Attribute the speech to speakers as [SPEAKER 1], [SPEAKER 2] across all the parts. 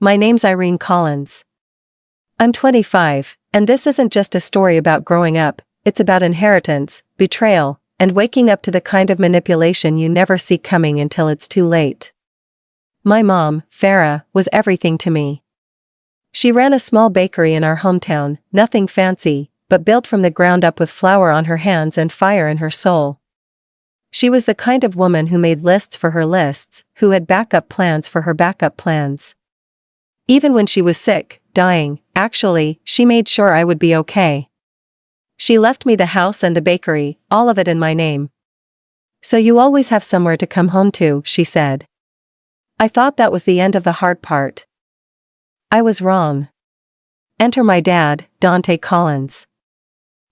[SPEAKER 1] My name's Irene Collins. I'm 25, and this isn't just a story about growing up, it's about inheritance, betrayal, and waking up to the kind of manipulation you never see coming until it's too late. My mom, Farah, was everything to me. She ran a small bakery in our hometown, nothing fancy, but built from the ground up with flour on her hands and fire in her soul. She was the kind of woman who made lists for her lists, who had backup plans for her backup plans. Even when she was sick, dying, actually, she made sure I would be okay. She left me the house and the bakery, all of it in my name. So you always have somewhere to come home to, she said. I thought that was the end of the hard part. I was wrong. Enter my dad, Dante Collins.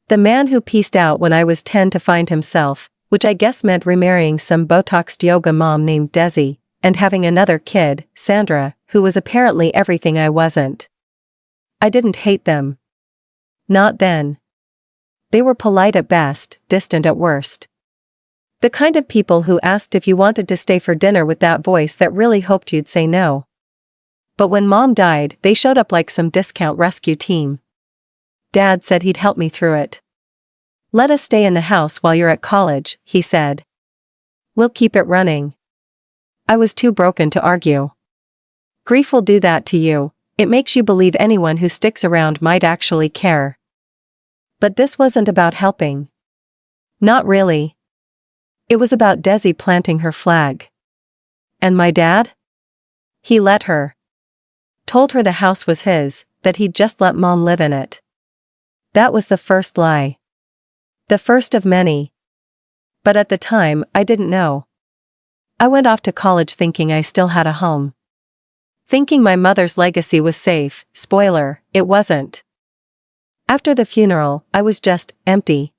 [SPEAKER 1] The man who pieced out when I was 10 to find himself, which I guess meant remarrying some Botoxed yoga mom named Desi, and having another kid, Sandra, who was apparently everything I wasn't. I didn't hate them. Not then. They were polite at best, distant at worst. The kind of people who asked if you wanted to stay for dinner with that voice that really hoped you'd say no. But when Mom died, they showed up like some discount rescue team. Dad said he'd help me through it. Let us stay in the house while you're at college, he said. We'll keep it running. I was too broken to argue. Grief will do that to you, it makes you believe anyone who sticks around might actually care. But this wasn't about helping. Not really. It was about Desi planting her flag. And my dad? He let her. Told her the house was his, that he'd just let Mom live in it. That was the first lie. The first of many. But at the time, I didn't know. I went off to college thinking I still had a home. Thinking my mother's legacy was safe, spoiler, it wasn't. After the funeral, I was just empty.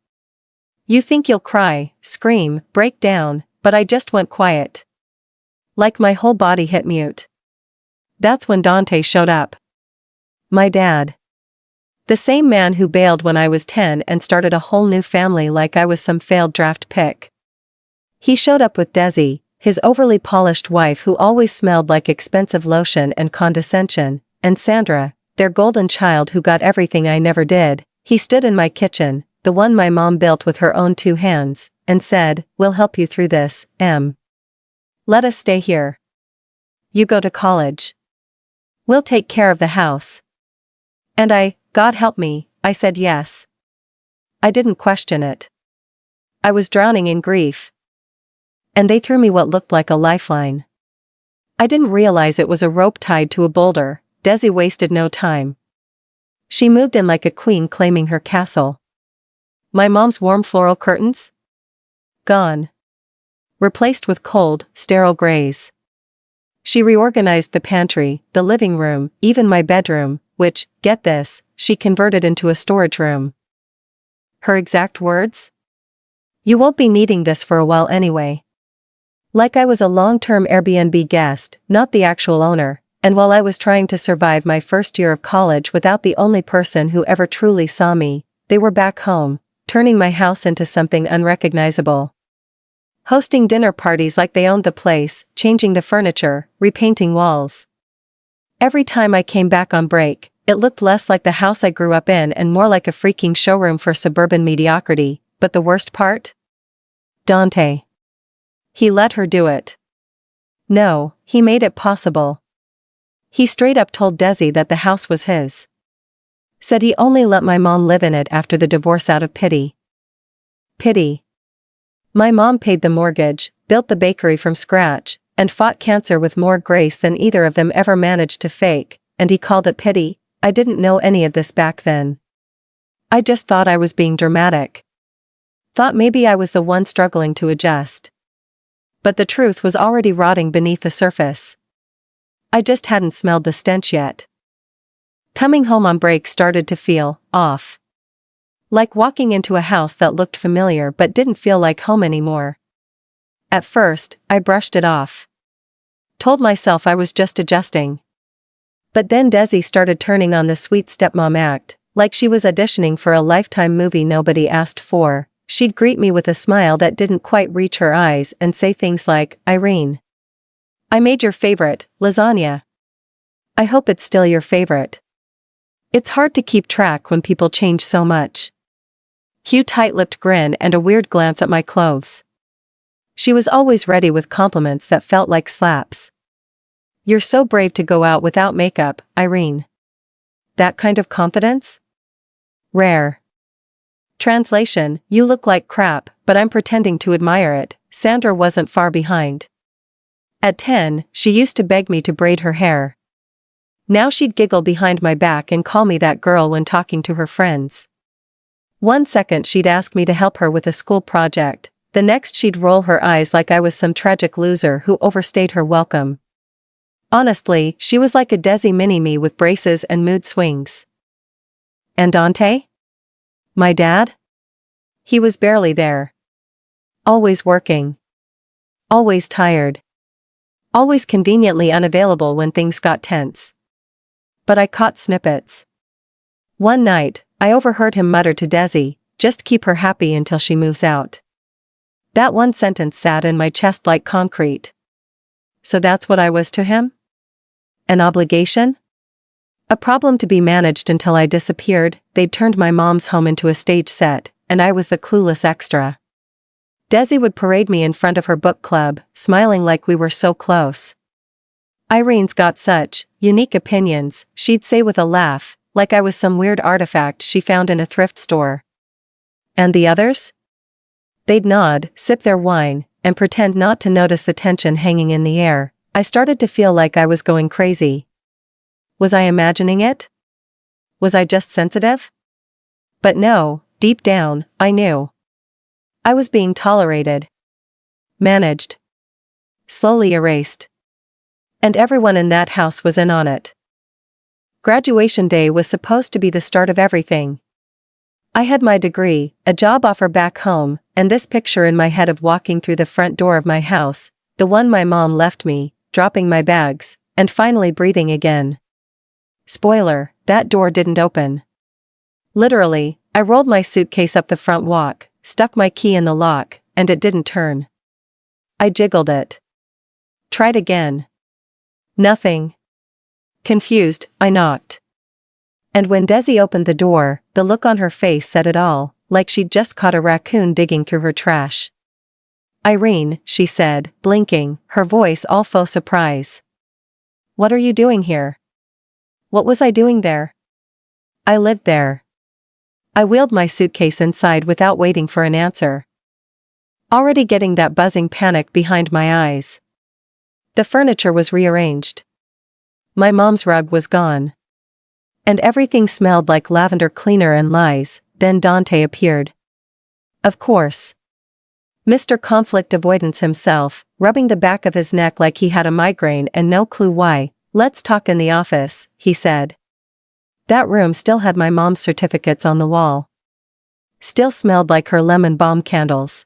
[SPEAKER 1] You think you'll cry, scream, break down, but I just went quiet. Like my whole body hit mute. That's when Dante showed up. My dad. The same man who bailed when I was 10 and started a whole new family like I was some failed draft pick. He showed up with Desi, his overly polished wife who always smelled like expensive lotion and condescension, and Sandra, their golden child who got everything I never did. He stood in my kitchen, the one my mom built with her own 2 hands, and said, "We'll help you through this, Em. Let us stay here. You go to college. We'll take care of the house." And God help me, I said yes. I didn't question it. I was drowning in grief. And they threw me what looked like a lifeline. I didn't realize it was a rope tied to a boulder. Desi wasted no time. She moved in like a queen claiming her castle. My mom's warm floral curtains? Gone. Replaced with cold, sterile grays. She reorganized the pantry, the living room, even my bedroom, which, get this, she converted into a storage room. Her exact words? You won't be needing this for a while anyway. Like I was a long-term Airbnb guest, not the actual owner, and while I was trying to survive my first year of college without the only person who ever truly saw me, they were back home, turning my house into something unrecognizable. Hosting dinner parties like they owned the place, changing the furniture, repainting walls. Every time I came back on break, it looked less like the house I grew up in and more like a freaking showroom for suburban mediocrity, but the worst part? Dante. He let her do it. No, he made it possible. He straight up told Desi that the house was his. Said he only let my mom live in it after the divorce out of pity. Pity. My mom paid the mortgage, built the bakery from scratch, and fought cancer with more grace than either of them ever managed to fake, and he called it pity. I didn't know any of this back then. I just thought I was being dramatic. Thought maybe I was the one struggling to adjust. But the truth was already rotting beneath the surface. I just hadn't smelled the stench yet. Coming home on break started to feel off. Like walking into a house that looked familiar but didn't feel like home anymore. At first, I brushed it off. Told myself I was just adjusting. But then Desi started turning on the sweet stepmom act, like she was auditioning for a Lifetime movie nobody asked for. She'd greet me with a smile that didn't quite reach her eyes and say things like, "Irene, I made your favorite, lasagna." I hope it's still your favorite. It's hard to keep track when people change so much. Cue tight-lipped grin and a weird glance at my clothes. She was always ready with compliments that felt like slaps. You're so brave to go out without makeup, Irene. That kind of confidence? Rare. Translation, you look like crap, but I'm pretending to admire it. Sandra wasn't far behind. At 10, she used to beg me to braid her hair. Now she'd giggle behind my back and call me that girl when talking to her friends. One second she'd ask me to help her with a school project, the next she'd roll her eyes like I was some tragic loser who overstayed her welcome. Honestly, she was like a Desi mini-me with braces and mood swings. And Dante? My dad? He was barely there. Always working. Always tired. Always conveniently unavailable when things got tense. But I caught snippets. One night, I overheard him mutter to Desi, "Just keep her happy until she moves out." That one sentence sat in my chest like concrete. So that's what I was to him? An obligation? A problem to be managed until I disappeared. They'd turned my mom's home into a stage set, and I was the clueless extra. Desi would parade me in front of her book club, smiling like we were so close. Irene's got such unique opinions, she'd say with a laugh, like I was some weird artifact she found in a thrift store. And the others? They'd nod, sip their wine, and pretend not to notice the tension hanging in the air. I started to feel like I was going crazy. Was I imagining it? Was I just sensitive? But no, deep down, I knew. I was being tolerated. Managed. Slowly erased. And everyone in that house was in on it. Graduation day was supposed to be the start of everything. I had my degree, a job offer back home, and this picture in my head of walking through the front door of my house, the one my mom left me, dropping my bags, and finally breathing again. Spoiler, that door didn't open. Literally, I rolled my suitcase up the front walk, stuck my key in the lock, and it didn't turn. I jiggled it. Tried again. Nothing. Confused, I knocked. And when Desi opened the door, the look on her face said it all, like she'd just caught a raccoon digging through her trash. "Irene," she said, blinking, her voice all faux surprise. "What are you doing here?" What was I doing there? I lived there. I wheeled my suitcase inside without waiting for an answer. Already getting that buzzing panic behind my eyes. The furniture was rearranged. My mom's rug was gone. And everything smelled like lavender cleaner and lies. Then Dante appeared. Of course. Mr. Conflict Avoidance himself, rubbing the back of his neck like he had a migraine and no clue why. "Let's talk in the office," he said. That room still had my mom's certificates on the wall. Still smelled like her lemon balm candles.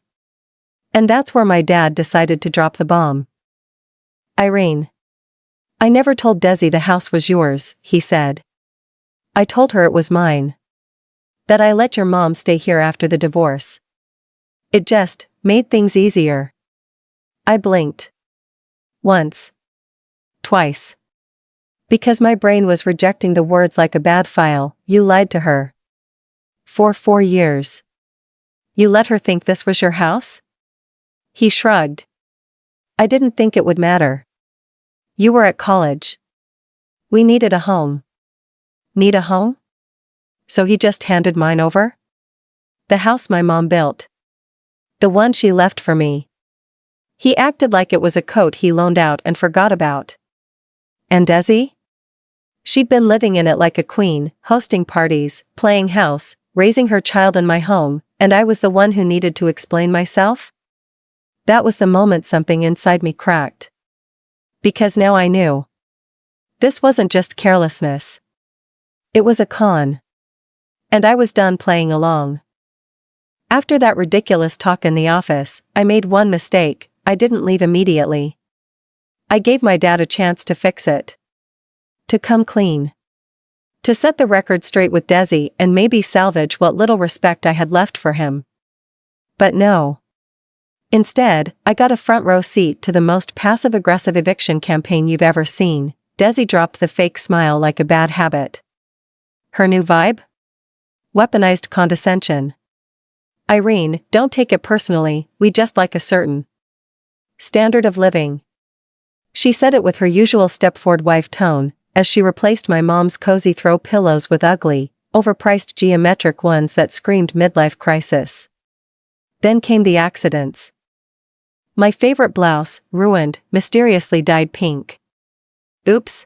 [SPEAKER 1] And that's where my dad decided to drop the bomb. "Irene. I never told Desi the house was yours," he said. "I told her it was mine. That I let your mom stay here after the divorce. It just made things easier." I blinked. Once. Twice. Because my brain was rejecting the words like a bad file. "You lied to her. For 4 years. You let her think this was your house?" He shrugged. "I didn't think it would matter. You were at college. We needed a home." Need a home? So he just handed mine over? The house my mom built. The one she left for me. He acted like it was a coat he loaned out and forgot about. And Desi? She'd been living in it like a queen, hosting parties, playing house, raising her child in my home, and I was the one who needed to explain myself? That was the moment something inside me cracked. Because now I knew. This wasn't just carelessness. It was a con. And I was done playing along. After that ridiculous talk in the office, I made one mistake. I didn't leave immediately. I gave my dad a chance to fix it. To come clean. To set the record straight with Desi and maybe salvage what little respect I had left for him. But no. Instead, I got a front row seat to the most passive-aggressive eviction campaign you've ever seen. Desi dropped the fake smile like a bad habit. Her new vibe? Weaponized condescension. Irene, don't take it personally, we just like a certain standard of living. She said it with her usual Stepford wife tone, as she replaced my mom's cozy throw pillows with ugly, overpriced geometric ones that screamed midlife crisis. Then came the accidents. My favorite blouse, ruined, mysteriously dyed pink. Oops.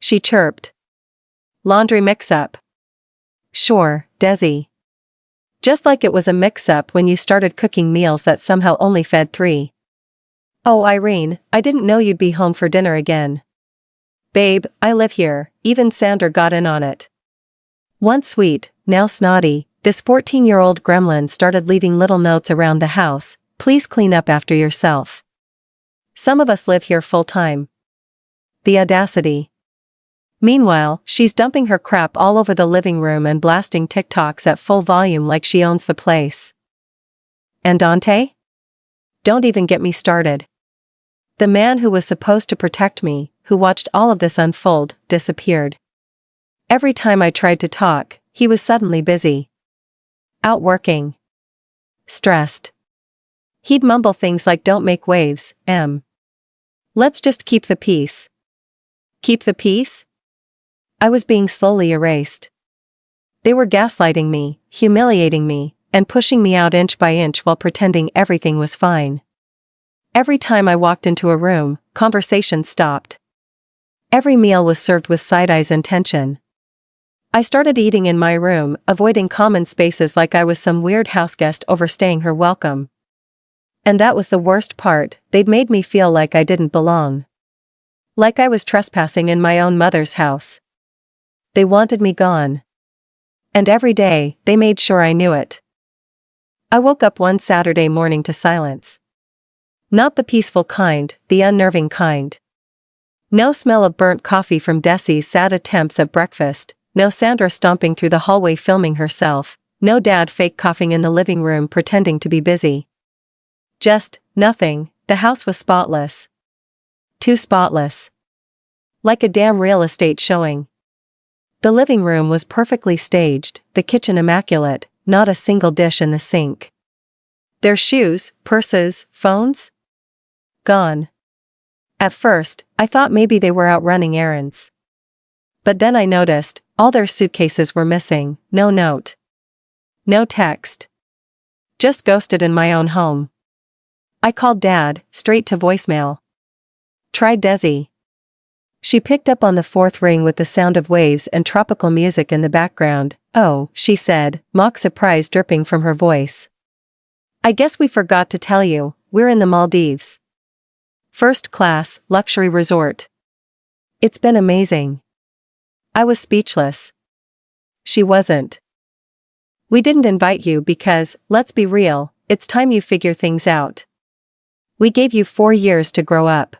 [SPEAKER 1] She chirped. Laundry mix-up. Sure, Desi. Just like it was a mix-up when you started cooking meals that somehow only fed 3. Oh Irene, I didn't know you'd be home for dinner again. Babe, I live here, even Sandra got in on it. Once sweet, now snotty, this 14-year-old gremlin started leaving little notes around the house, please clean up after yourself. Some of us live here full-time. The audacity. Meanwhile, she's dumping her crap all over the living room and blasting TikToks at full volume like she owns the place. And Dante? Don't even get me started. The man who was supposed to protect me, who watched all of this unfold, disappeared. Every time I tried to talk, he was suddenly busy. Out working. Stressed. He'd mumble things like don't make waves, let's just keep the peace. Keep the peace? I was being slowly erased. They were gaslighting me, humiliating me, and pushing me out inch by inch while pretending everything was fine. Every time I walked into a room, conversation stopped. Every meal was served with side eyes and tension. I started eating in my room, avoiding common spaces like I was some weird houseguest overstaying her welcome. And that was the worst part, they'd made me feel like I didn't belong. Like I was trespassing in my own mother's house. They wanted me gone. And every day, they made sure I knew it. I woke up one Saturday morning to silence. Not the peaceful kind, the unnerving kind. No smell of burnt coffee from Desi's sad attempts at breakfast, no Sandra stomping through the hallway filming herself, no dad fake coughing in the living room pretending to be busy. Just, nothing, the house was spotless. Too spotless. Like a damn real estate showing. The living room was perfectly staged, the kitchen immaculate, not a single dish in the sink. Their shoes, purses, phones? Gone. At first, I thought maybe they were out running errands. But then I noticed, all their suitcases were missing, no note. No text. Just ghosted in my own home. I called Dad, straight to voicemail. Tried Desi. She picked up on the 4th ring with the sound of waves and tropical music in the background. Oh, she said, mock surprise dripping from her voice. I guess we forgot to tell you, we're in the Maldives. First class, luxury resort. It's been amazing. I was speechless. She wasn't. We didn't invite you because, let's be real, it's time you figure things out. We gave you 4 years to grow up.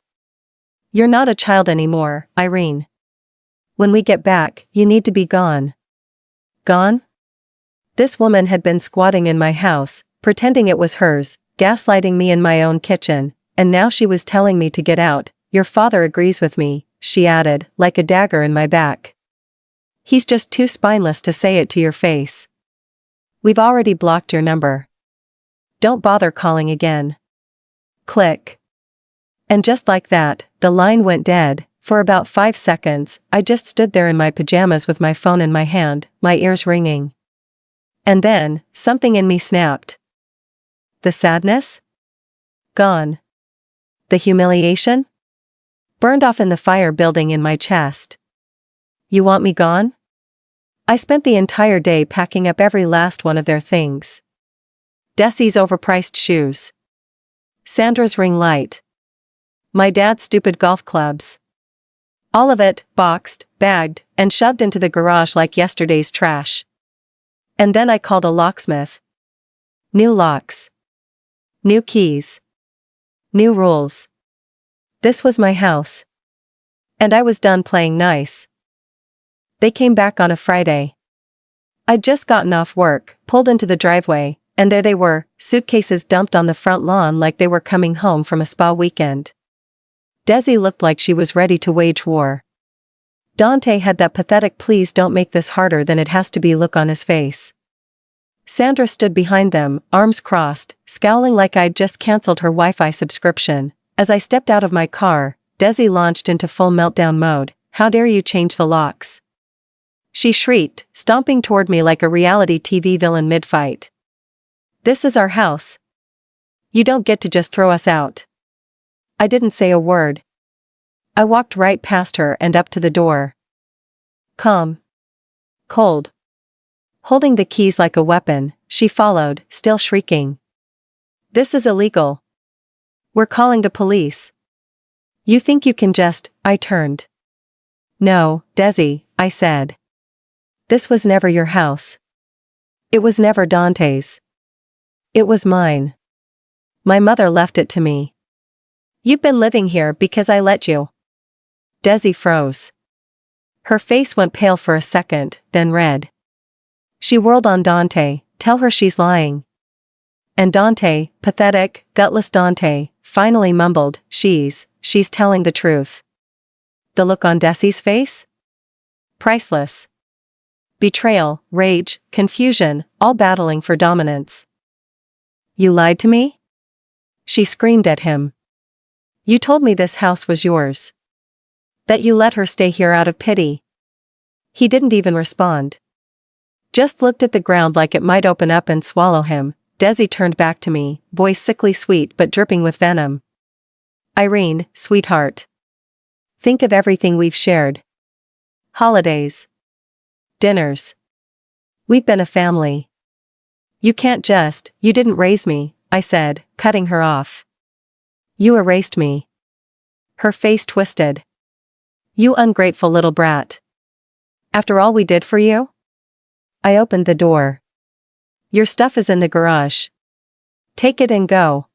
[SPEAKER 1] You're not a child anymore, Irene. When we get back, you need to be gone. Gone? This woman had been squatting in my house, pretending it was hers, gaslighting me in my own kitchen, and now she was telling me to get out. Your father agrees with me, she added, like a dagger in my back. He's just too spineless to say it to your face. We've already blocked your number. Don't bother calling again. Click. And just like that, the line went dead. For about 5 seconds, I just stood there in my pajamas with my phone in my hand, my ears ringing. And then, something in me snapped. The sadness? Gone. The humiliation? Burned off in the fire building in my chest. You want me gone? I spent the entire day packing up every last one of their things. Desi's overpriced shoes. Sandra's ring light. My dad's stupid golf clubs. All of it, boxed, bagged, and shoved into the garage like yesterday's trash. And then I called a locksmith. New locks. New keys. New rules. This was my house. And I was done playing nice. They came back on a Friday. I'd just gotten off work, pulled into the driveway, and there they were, suitcases dumped on the front lawn like they were coming home from a spa weekend. Desi looked like she was ready to wage war. Dante had that pathetic "please don't make this harder than it has to be" look on his face. Sandra stood behind them, arms crossed, scowling like I'd just cancelled her Wi-Fi subscription. As I stepped out of my car, Desi launched into full meltdown mode. "How dare you change the locks?" she shrieked, stomping toward me like a reality TV villain mid-fight. "This is our house. You don't get to just throw us out." I didn't say a word. I walked right past her and up to the door. Calm. Cold. Holding the keys like a weapon, she followed, still shrieking. "This is illegal. We're calling the police." "You think you can just..." I turned. "No, Desi," I said. "This was never your house. It was never Dante's. It was mine. My mother left it to me. You've been living here because I let you." Desi froze. Her face went pale for a second, then red. She whirled on Dante. "Tell her she's lying." And Dante, pathetic, gutless Dante, finally mumbled, she's telling the truth." The look on Desi's face? Priceless. Betrayal, rage, confusion, all battling for dominance. "You lied to me?" she screamed at him. "You told me this house was yours. That you let her stay here out of pity." He didn't even respond. Just looked at the ground like it might open up and swallow him. Desi turned back to me, voice sickly sweet but dripping with venom. "Irene, sweetheart. Think of everything we've shared. Holidays. Dinners. We've been a family. You can't just..." "You didn't raise me," I said, cutting her off. "You erased me." Her face twisted. "You ungrateful little brat. After all we did for you?" I opened the door. "Your stuff is in the garage. Take it and go."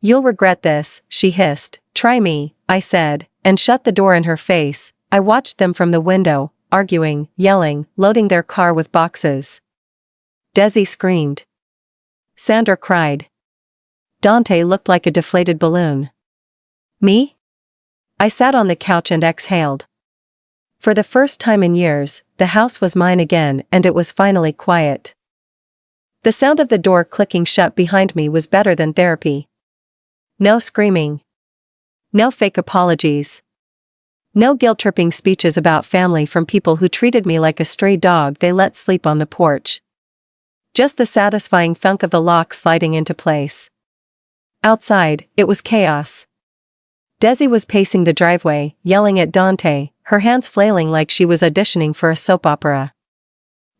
[SPEAKER 1] "You'll regret this," she hissed. "Try me," I said, and shut the door in her face. I watched them from the window, arguing, yelling, loading their car with boxes. Desi screamed. Sandra cried. Dante looked like a deflated balloon. Me? I sat on the couch and exhaled. For the first time in years, the house was mine again, and it was finally quiet. The sound of the door clicking shut behind me was better than therapy. No screaming. No fake apologies. No guilt-tripping speeches about family from people who treated me like a stray dog they let sleep on the porch. Just the satisfying thunk of the lock sliding into place. Outside, it was chaos. Desi was pacing the driveway, yelling at Dante, her hands flailing like she was auditioning for a soap opera.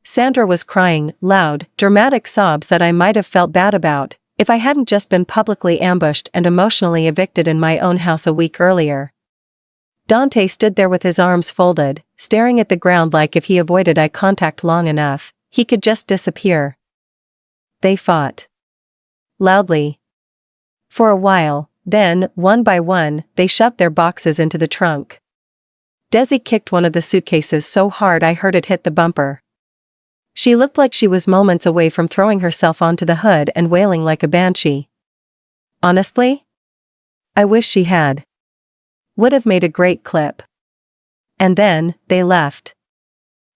[SPEAKER 1] Sandra was crying, loud, dramatic sobs that I might have felt bad about, if I hadn't just been publicly ambushed and emotionally evicted in my own house a week earlier. Dante stood there with his arms folded, staring at the ground like if he avoided eye contact long enough, he could just disappear. They fought. Loudly. For a while, then, one by one, they shoved their boxes into the trunk. Desi kicked one of the suitcases so hard I heard it hit the bumper. She looked like she was moments away from throwing herself onto the hood and wailing like a banshee. Honestly? I wish she had. Would have made a great clip. And then, they left.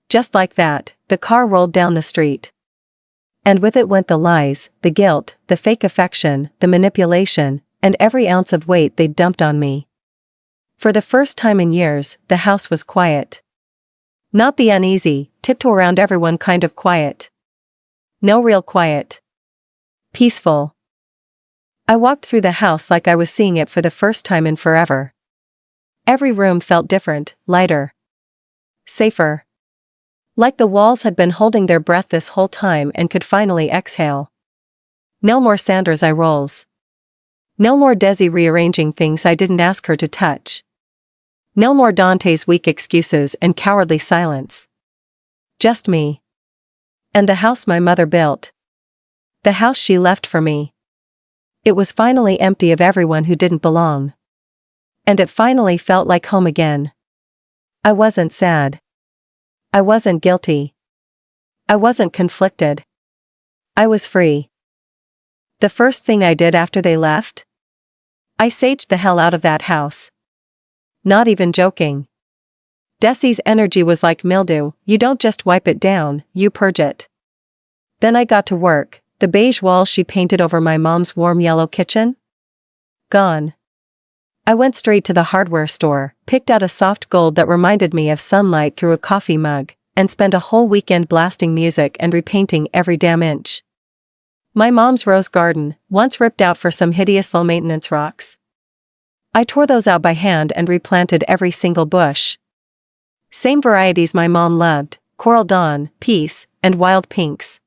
[SPEAKER 1] Just like that, the car rolled down the street. And with it went the lies, the guilt, the fake affection, the manipulation, and every ounce of weight they'd dumped on me. For the first time in years, the house was quiet. Not the uneasy, tiptoe around everyone kind of quiet. No real quiet. Peaceful. I walked through the house like I was seeing it for the first time in forever. Every room felt different, lighter. Safer. Like the walls had been holding their breath this whole time and could finally exhale. No more Sandra's eye rolls. No more Desi rearranging things I didn't ask her to touch. No more Dante's weak excuses and cowardly silence. Just me. And the house my mother built. The house she left for me. It was finally empty of everyone who didn't belong. And it finally felt like home again. I wasn't sad. I wasn't guilty. I wasn't conflicted. I was free. The first thing I did after they left? I saged the hell out of that house. Not even joking. Desi's energy was like mildew, you don't just wipe it down, you purge it. Then I got to work, the beige walls she painted over my mom's warm yellow kitchen? Gone. I went straight to the hardware store, picked out a soft gold that reminded me of sunlight through a coffee mug, and spent a whole weekend blasting music and repainting every damn inch. My mom's rose garden, once ripped out for some hideous low-maintenance rocks. I tore those out by hand and replanted every single bush. Same varieties my mom loved, coral dawn, peace, and wild pinks.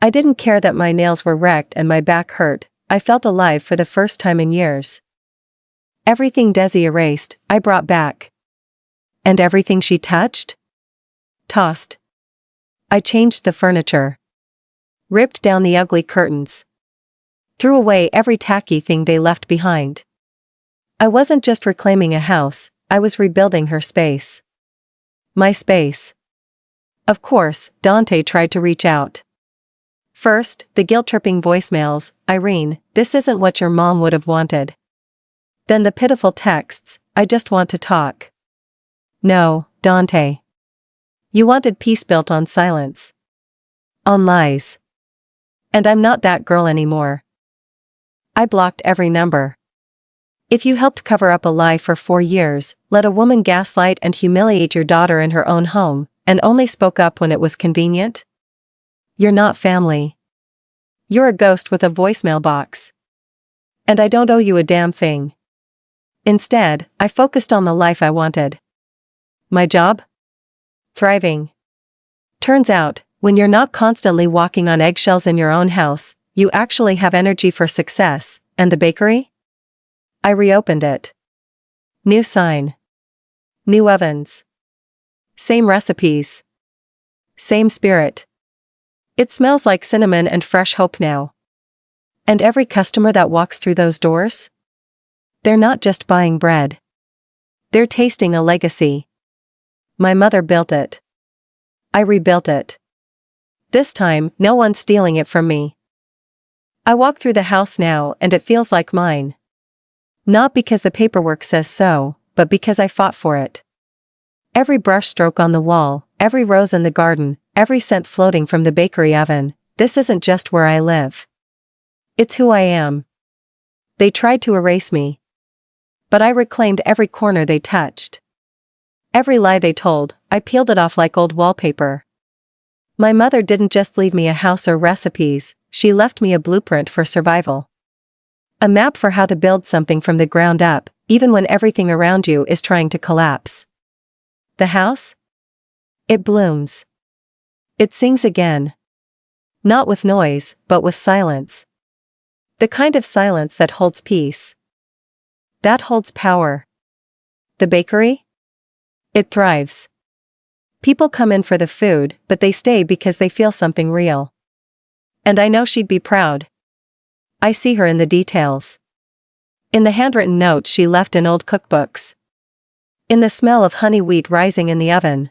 [SPEAKER 1] I didn't care that my nails were wrecked and my back hurt, I felt alive for the first time in years. Everything Desi erased, I brought back. And everything she touched? Tossed. I changed the furniture. Ripped down the ugly curtains. Threw away every tacky thing they left behind. I wasn't just reclaiming a house, I was rebuilding her space. My space. Of course, Dante tried to reach out. First, the guilt-tripping voicemails, Irene, this isn't what your mom would have wanted. Then the pitiful texts, I just want to talk. No, Dante. You wanted peace built on silence. On lies. And I'm not that girl anymore. I blocked every number. If you helped cover up a lie for 4 years, let a woman gaslight and humiliate your daughter in her own home, and only spoke up when it was convenient? You're not family. You're a ghost with a voicemail box. And I don't owe you a damn thing. Instead, I focused on the life I wanted. My job? Thriving. Turns out, when you're not constantly walking on eggshells in your own house, you actually have energy for success. And the bakery? I reopened it. New sign. New ovens. Same recipes. Same spirit. It smells like cinnamon and fresh hope now. And every customer that walks through those doors? They're not just buying bread. They're tasting a legacy. My mother built it. I rebuilt it. This time, no one's stealing it from me. I walk through the house now and it feels like mine. Not because the paperwork says so, but because I fought for it. Every brush stroke on the wall, every rose in the garden, every scent floating from the bakery oven, this isn't just where I live. It's who I am. They tried to erase me. But I reclaimed every corner they touched. Every lie they told, I peeled it off like old wallpaper. My mother didn't just leave me a house or recipes, she left me a blueprint for survival. A map for how to build something from the ground up, even when everything around you is trying to collapse. The house? It blooms. It sings again. Not with noise, but with silence. The kind of silence that holds peace. That holds power. The bakery? It thrives. People come in for the food, but they stay because they feel something real. And I know she'd be proud. I see her in the details. In the handwritten notes she left in old cookbooks. In the smell of honey wheat rising in the oven.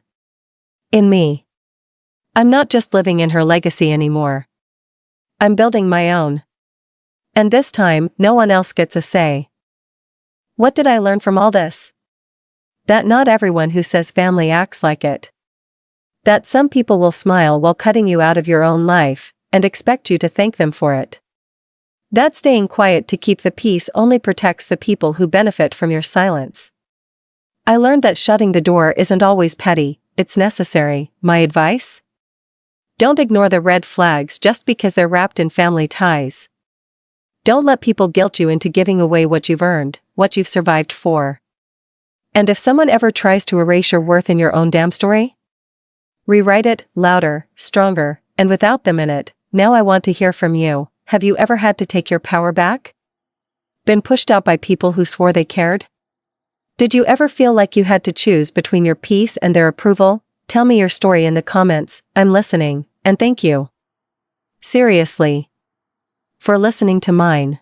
[SPEAKER 1] In me. I'm not just living in her legacy anymore. I'm building my own. And this time, no one else gets a say. What did I learn from all this? That not everyone who says family acts like it. That some people will smile while cutting you out of your own life, and expect you to thank them for it. That staying quiet to keep the peace only protects the people who benefit from your silence. I learned that shutting the door isn't always petty, it's necessary. My advice? Don't ignore the red flags just because they're wrapped in family ties. Don't let people guilt you into giving away what you've earned, what you've survived for. And if someone ever tries to erase your worth in your own damn story, rewrite it, louder, stronger, and without them in it. Now I want to hear from you. Have you ever had to take your power back? Been pushed out by people who swore they cared? Did you ever feel like you had to choose between your peace and their approval? Tell me your story in the comments. I'm listening, and thank you. Seriously. For listening to mine.